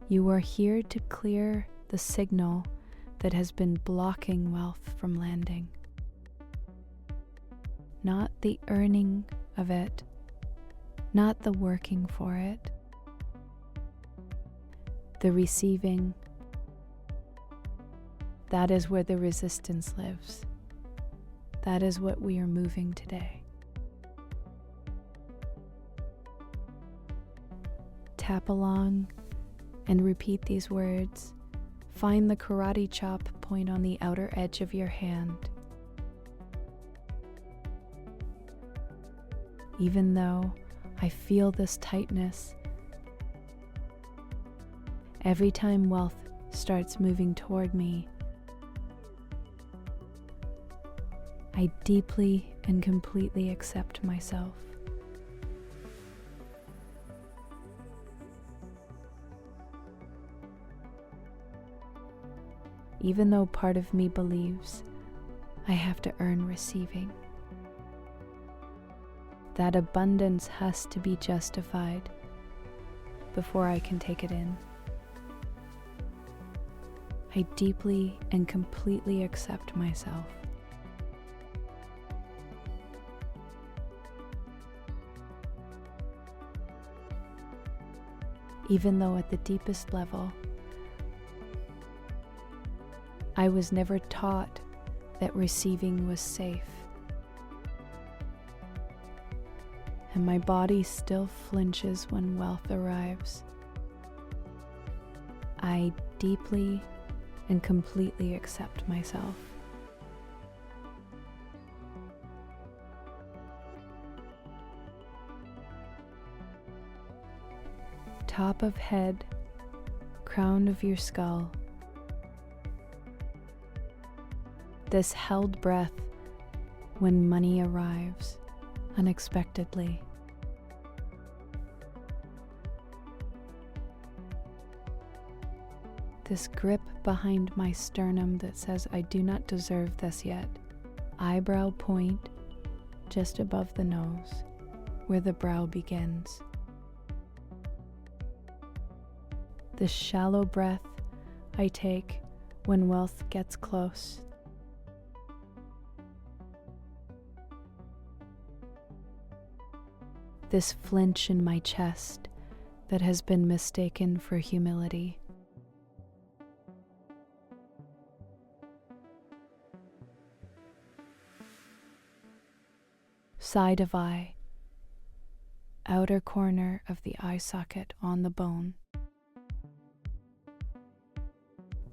You are here to clear the signal that has been blocking wealth from landing. Not the earning of it, not the working for it, the receiving. That is where the resistance lives. That is what we are moving today. Tap along and repeat these words. Find the karate chop point on the outer edge of your hand. Even though I feel this tightness, every time wealth starts moving toward me, I deeply and completely accept myself. Even though part of me believes I have to earn receiving, that abundance has to be justified before I can take it in. I deeply and completely accept myself. Even though at the deepest level, I was never taught that receiving was safe. And my body still flinches when wealth arrives. I deeply and completely accept myself. Top of head, crown of your skull. This held breath when money arrives unexpectedly. This grip behind my sternum that says I do not deserve this yet. Eyebrow point just above the nose, where the brow begins. This shallow breath I take when wealth gets close. This flinch in my chest that has been mistaken for humility. Side of eye, outer corner of the eye socket on the bone.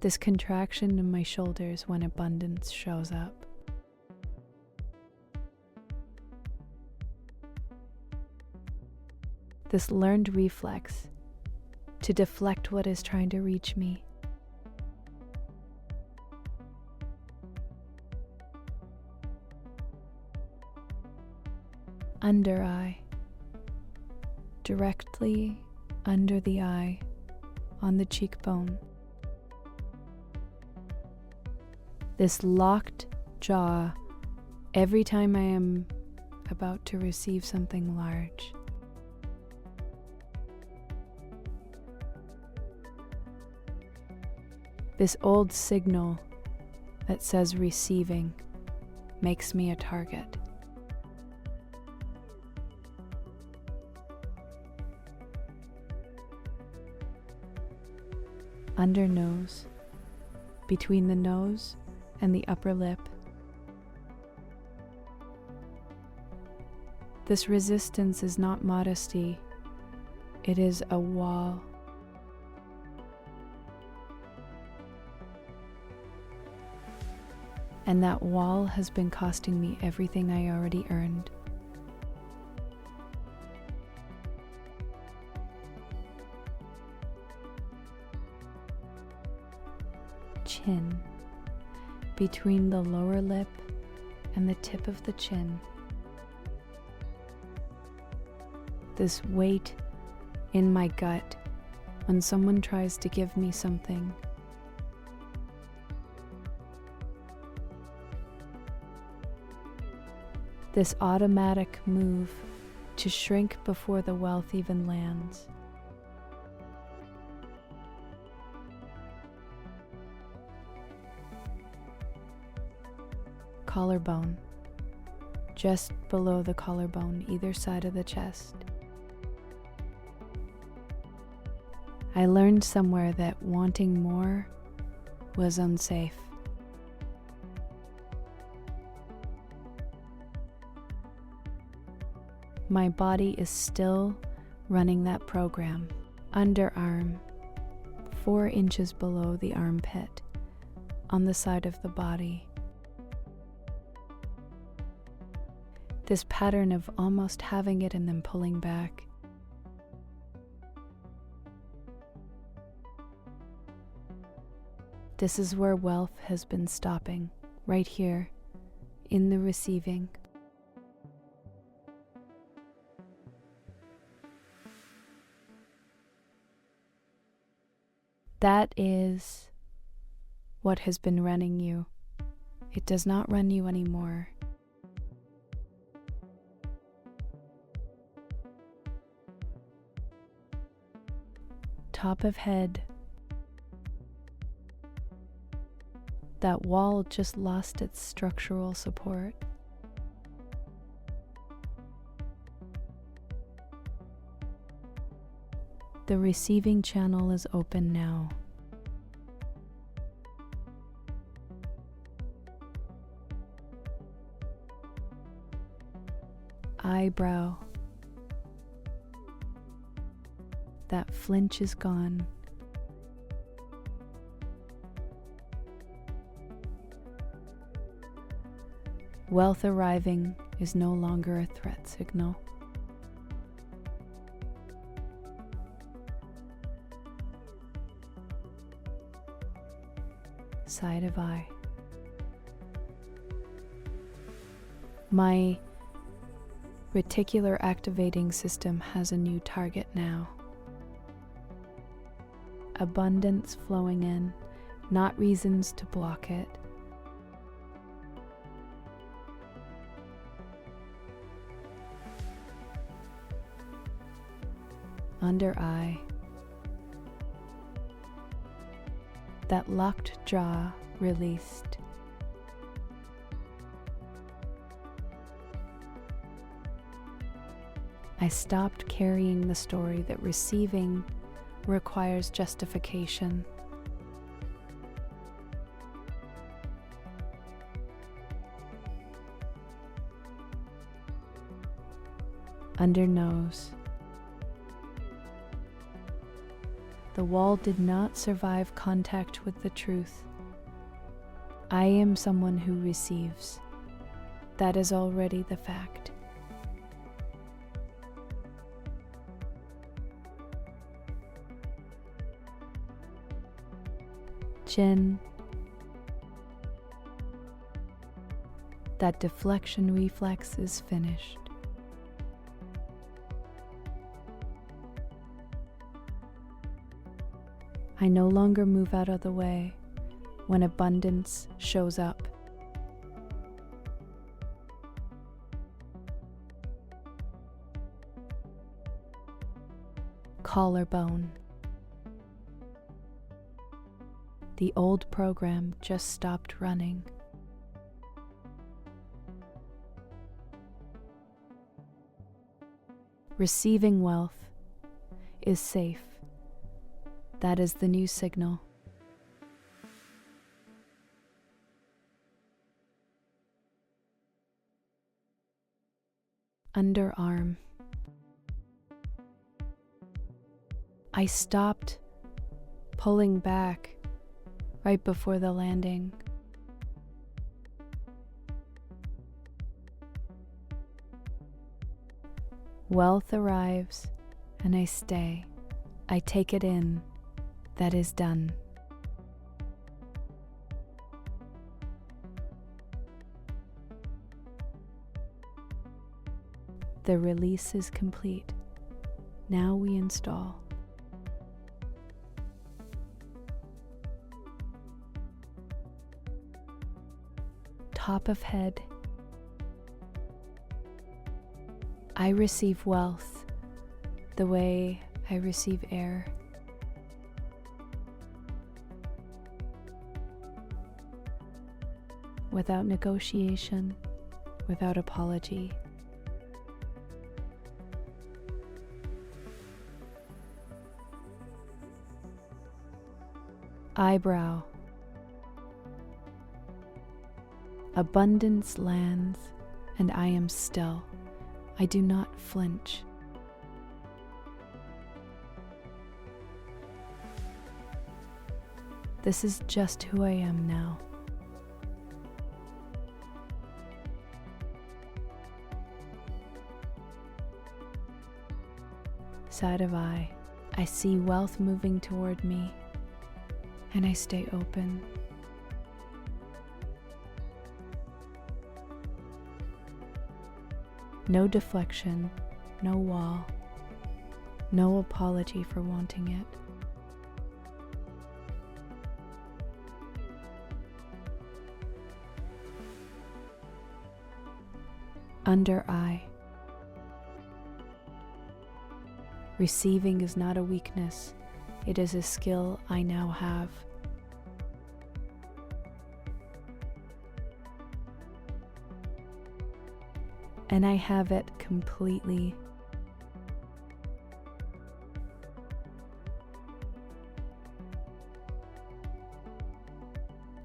This contraction in my shoulders when abundance shows up. This learned reflex to deflect what is trying to reach me. Under eye, directly under the eye, on the cheekbone. This locked jaw every time I am about to receive something large. This old signal that says receiving makes me a target. Under nose, between the nose and the upper lip. This resistance is not modesty, it is a wall. And that wall has been costing me everything I already earned. Chin, between the lower lip and the tip of the chin. This weight in my gut when someone tries to give me something. This automatic move to shrink before the wealth even lands. collarbone, just below the collarbone, either side of the chest. I learned somewhere that wanting more was unsafe. My body is still running that program. Underarm, 4 inches below the armpit, on the side of the body. This pattern of almost having it and then pulling back. This is where wealth has been stopping, right here, in the receiving. That is what has been running you. It does not run you anymore. Top of head. That wall just lost its structural support. The receiving channel is open now. Eyebrow. That flinch is gone. Wealth arriving is no longer a threat signal. Side of eye. My reticular activating system has a new target now. Abundance flowing in, not reasons to block it. Under eye. That locked jaw released. I stopped carrying the story that receiving requires justification. Under nose. The wall did not survive contact with the truth. I am someone who receives. That is already the fact. Chin. That deflection reflex is finished. I no longer move out of the way when abundance shows up. Collarbone. The old program just stopped running. Receiving wealth is safe. That is the new signal. Underarm. I stopped pulling back right before the landing. Wealth arrives and I stay. I take it in. That is done. The release is complete. Now we install. Top of head. I receive wealth the way I receive air. without negotiation, without apology. Eyebrow. Abundance lands, and I am still. I do not flinch. This is just who I am now. Side of eye. I see wealth moving toward me, and I stay open. No deflection, no wall, no apology for wanting it. Under eye. Receiving is not a weakness, it is a skill I now have. And I have it completely.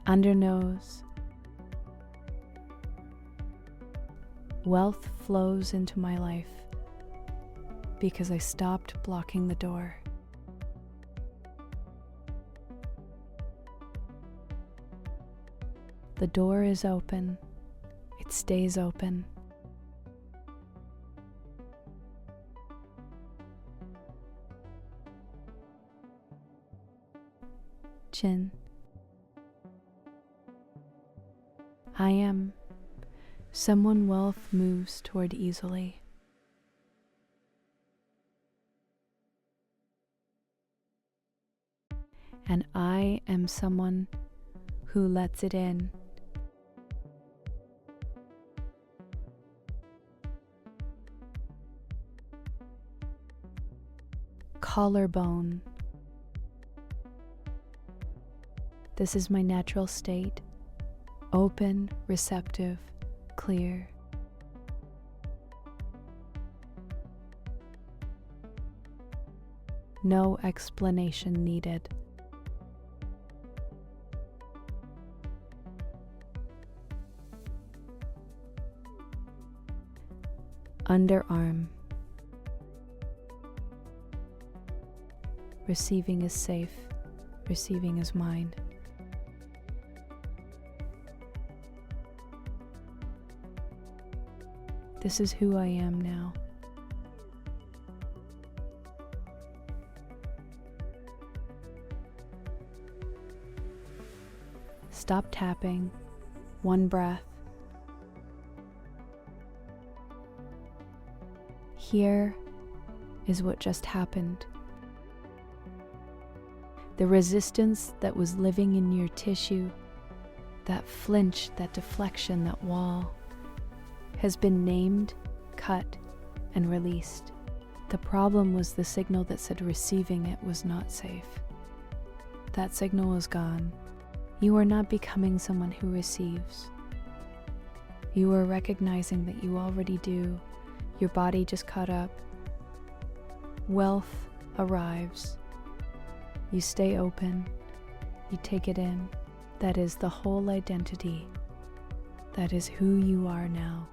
Under nose. Wealth flows into my life because I stopped blocking the door. The door is open. It stays open. Chin. I am someone wealth moves toward easily. And I am someone who lets it in. Collarbone. This is my natural state, open, receptive, clear. No explanation needed. Underarm. Receiving is safe. Receiving is mine. This is who I am now. Stop tapping. One breath. Here is what just happened. The resistance that was living in your tissue, that flinch, that deflection, that wall, has been named, cut, and released. The problem was the signal that said receiving it was not safe. That signal is gone. You are not becoming someone who receives. You are recognizing that you already do. Your body just caught up. Wealth arrives. You stay open. You take it in. That is the whole identity. That is who you are now.